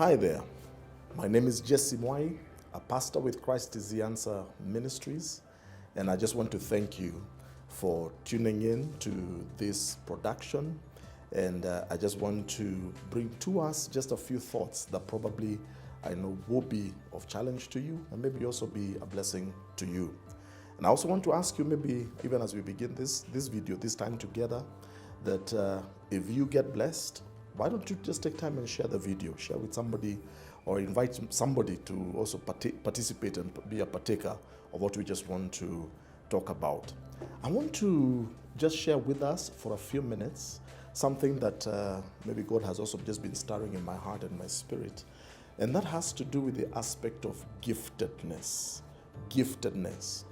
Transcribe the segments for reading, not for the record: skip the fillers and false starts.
Hi there, my name is Mwai, a pastor with Christ is the Answer Ministries, and I just want to thank you for tuning in to this production, and I just want to bring to us just a few thoughts that probably I know will be of challenge to you and maybe also be a blessing to you. And I also want to ask you, maybe even as we begin this video, this time together, that if you get blessed, why don't you just take time and share the video, share with somebody, or invite somebody to also participate and be a partaker of what we just want to talk about. I want to just share with us for a few minutes something that maybe God has also just been stirring in my heart and my spirit, and that has to do with the aspect of giftedness. Giftedness.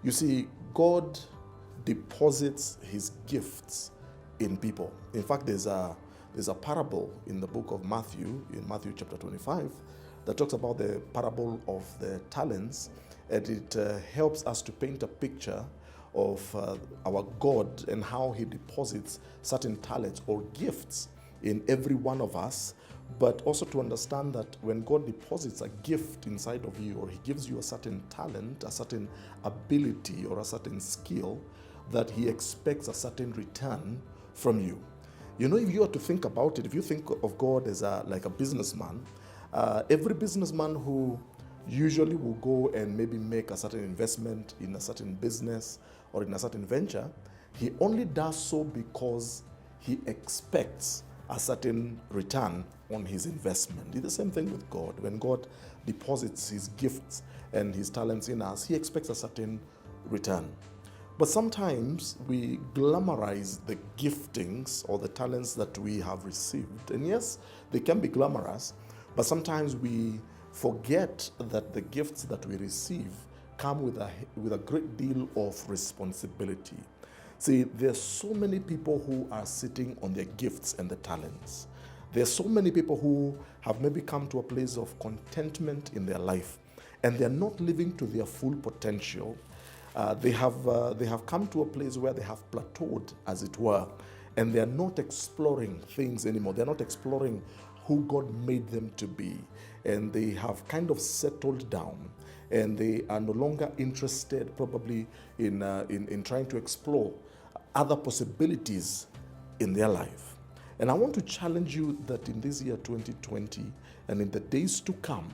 You see, God deposits his gifts in people. In fact, there's a parable in the book of Matthew, in Matthew chapter 25, that talks about the parable of the talents, and it helps us to paint a picture of our God and how he deposits certain talents or gifts in every one of us, but also to understand that when God deposits a gift inside of you, or he gives you a certain talent, a certain ability, or a certain skill, that he expects a certain return from you. You know, if you are to think about it, if you think of God as like a businessman, every businessman who usually will go and maybe make a certain investment in a certain business or in a certain venture, he only does so because he expects a certain return on his investment. It's the same thing with God. When God deposits his gifts and his talents in us, he expects a certain return. But sometimes we glamorize the giftings or the talents that we have received. And yes, they can be glamorous, but sometimes we forget that the gifts that we receive come with a great deal of responsibility. See, there's so many people who are sitting on their gifts and the talents. There's so many people who have maybe come to a place of contentment in their life, and they're not living to their full potential. They have come to a place where they have plateaued, as it were, and they are not exploring things anymore. They're not exploring who God made them to be, and they have kind of settled down, and they are no longer interested probably in trying to explore other possibilities in their life. And I want to challenge you that in this year 2020 and in the days to come,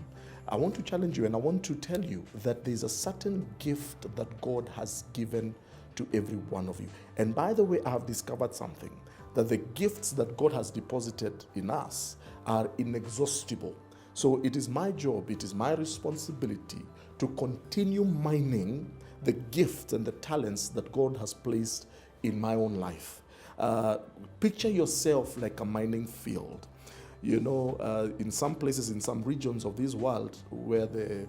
I want to challenge you and I want to tell you that there's a certain gift that God has given to every one of you. And by the way, I have discovered something, that the gifts that God has deposited in us are inexhaustible. So it is my job, it is my responsibility to continue mining the gifts and the talents that God has placed in my own life. Picture yourself like a mining field. You know, in some places, in some regions of this world where the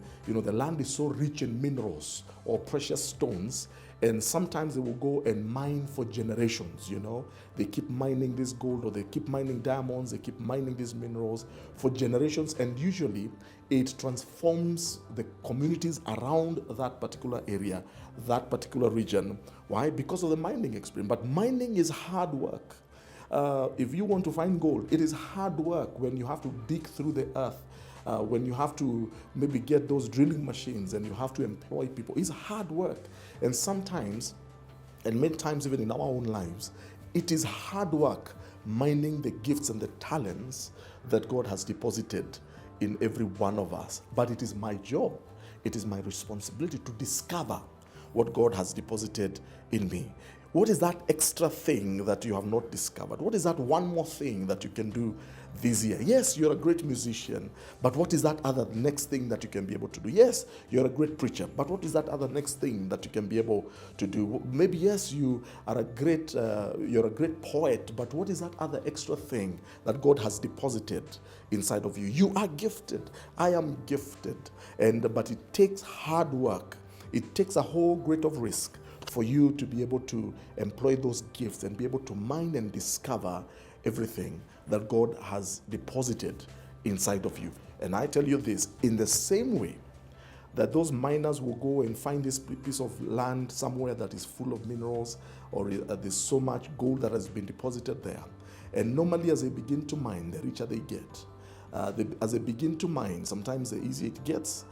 land is so rich in minerals or precious stones, and sometimes they will go and mine for generations. You know, they keep mining this gold, or they keep mining diamonds, they keep mining these minerals for generations, and usually it transforms the communities around that particular area, that particular region. Why? Because of the mining experience. But mining is hard work. If you want to find gold, it is hard work when you have to dig through the earth, when you have to maybe get those drilling machines and you have to employ people. It's hard work. And sometimes, and many times even in our own lives, it is hard work mining the gifts and the talents that God has deposited in every one of us. But it is my job, it is my responsibility to discover what God has deposited in me. What is that extra thing that you have not discovered? What is that one more thing that you can do this year? Yes, you're a great musician, but what is that other next thing that you can be able to do? Yes, you're a great preacher, but what is that other next thing that you can be able to do? Maybe yes, you are you're a great poet, but what is that other extra thing that God has deposited inside of you? You are gifted. I am gifted, but it takes hard work. It takes a whole great of risk for you to be able to employ those gifts and be able to mine and discover everything that God has deposited inside of you. And I tell you this, in the same way that those miners will go and find this piece of land somewhere that is full of minerals, or there's so much gold that has been deposited there. And normally as they begin to mine, the richer they get. As they begin to mine, sometimes the easier it gets,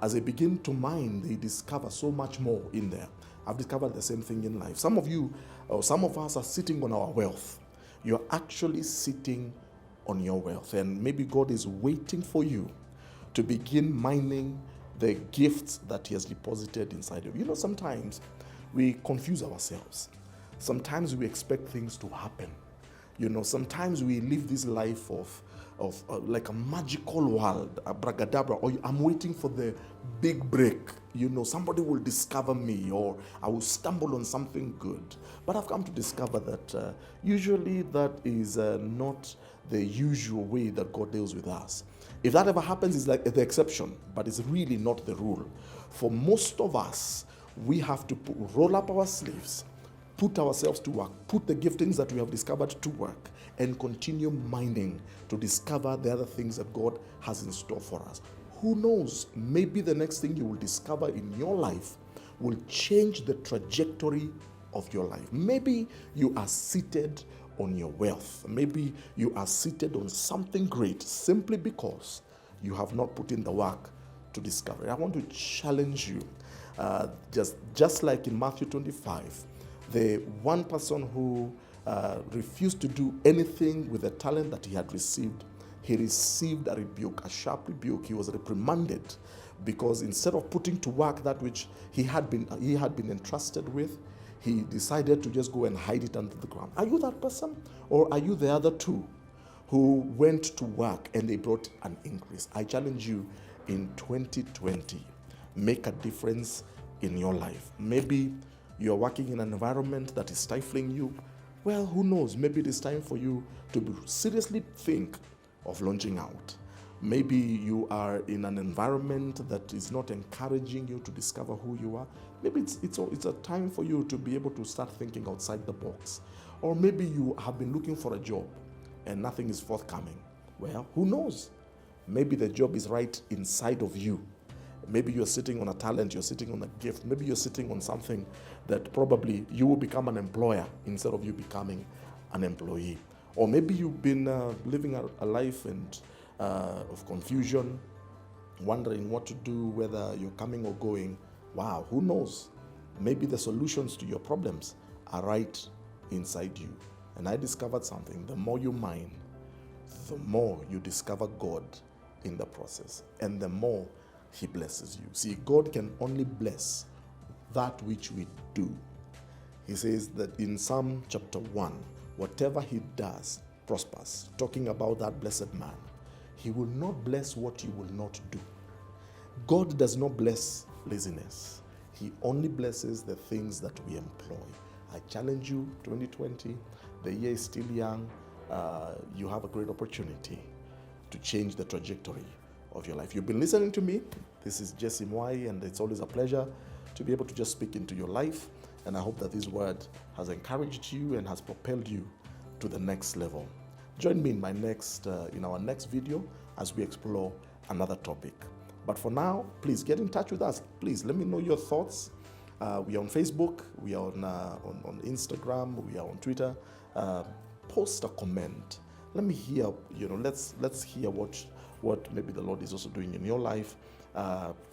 as they begin to mine, they discover so much more in there. I've discovered the same thing in life. Some of you, or some of us, are sitting on our wealth. You're actually sitting on your wealth, and maybe God is waiting for you to begin mining the gifts that He has deposited inside of you. You know, sometimes we confuse ourselves. Sometimes we expect things to happen. You know, sometimes we live this life of like a magical world, a bragadabra, or I'm waiting for the big break. You know, somebody will discover me, or I will stumble on something good. But I've come to discover that usually that is not the usual way that God deals with us. If that ever happens, it's like the exception, but it's really not the rule. For most of us, we have to roll up our sleeves, put ourselves to work, put the giftings that we have discovered to work, and continue mining to discover the other things that God has in store for us. Who knows? Maybe the next thing you will discover in your life will change the trajectory of your life. Maybe you are seated on your wealth. Maybe you are seated on something great simply because you have not put in the work to discover it. I want to challenge you, just like in Matthew 25, the one person who refused to do anything with the talent that he had received, he received a rebuke, a sharp rebuke. He was reprimanded because instead of putting to work that which he had been entrusted with, he decided to just go and hide it under the ground. Are you that person? Or are you the other two who went to work and they brought an increase? I challenge you in 2020, make a difference in your life. Maybe you're working in an environment that is stifling you. Well, who knows? Maybe it is time for you to seriously think of launching out. Maybe you are in an environment that is not encouraging you to discover who you are. Maybe it's a time for you to be able to start thinking outside the box. Or maybe you have been looking for a job and nothing is forthcoming. Well, who knows? Maybe the job is right inside of you. Maybe you're sitting on a talent, you're sitting on a gift. Maybe you're sitting on something that probably you will become an employer instead of you becoming an employee. Or maybe you've been living a life of confusion, wondering what to do, whether you're coming or going. Wow, who knows? Maybe the solutions to your problems are right inside you. And I discovered something. The more you mine, the more you discover God in the process, and the more He blesses you. See, God can only bless that which we do. He says that in Psalm chapter 1, whatever he does prospers. Talking about that blessed man. He will not bless what he will not do. God does not bless laziness. He only blesses the things that we employ. I challenge you, 2020, the year is still young. You have a great opportunity to change the trajectory of your life. You've been listening to me. This is Jesse Mwai, and it's always a pleasure to be able to just speak into your life. And I hope that this word has encouraged you and has propelled you to the next level. Join me in our next video as we explore another topic. But for now, please get in touch with us. Please let me know your thoughts. We are on Facebook, we are on Instagram, we are on Twitter. Post a comment. Let me hear. Let's hear what maybe the Lord is also doing in your life.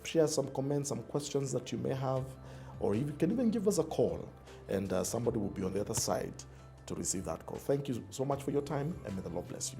Share some comments, some questions that you may have, or you can even give us a call, and somebody will be on the other side to receive that call. Thank you so much for your time, and may the Lord bless you.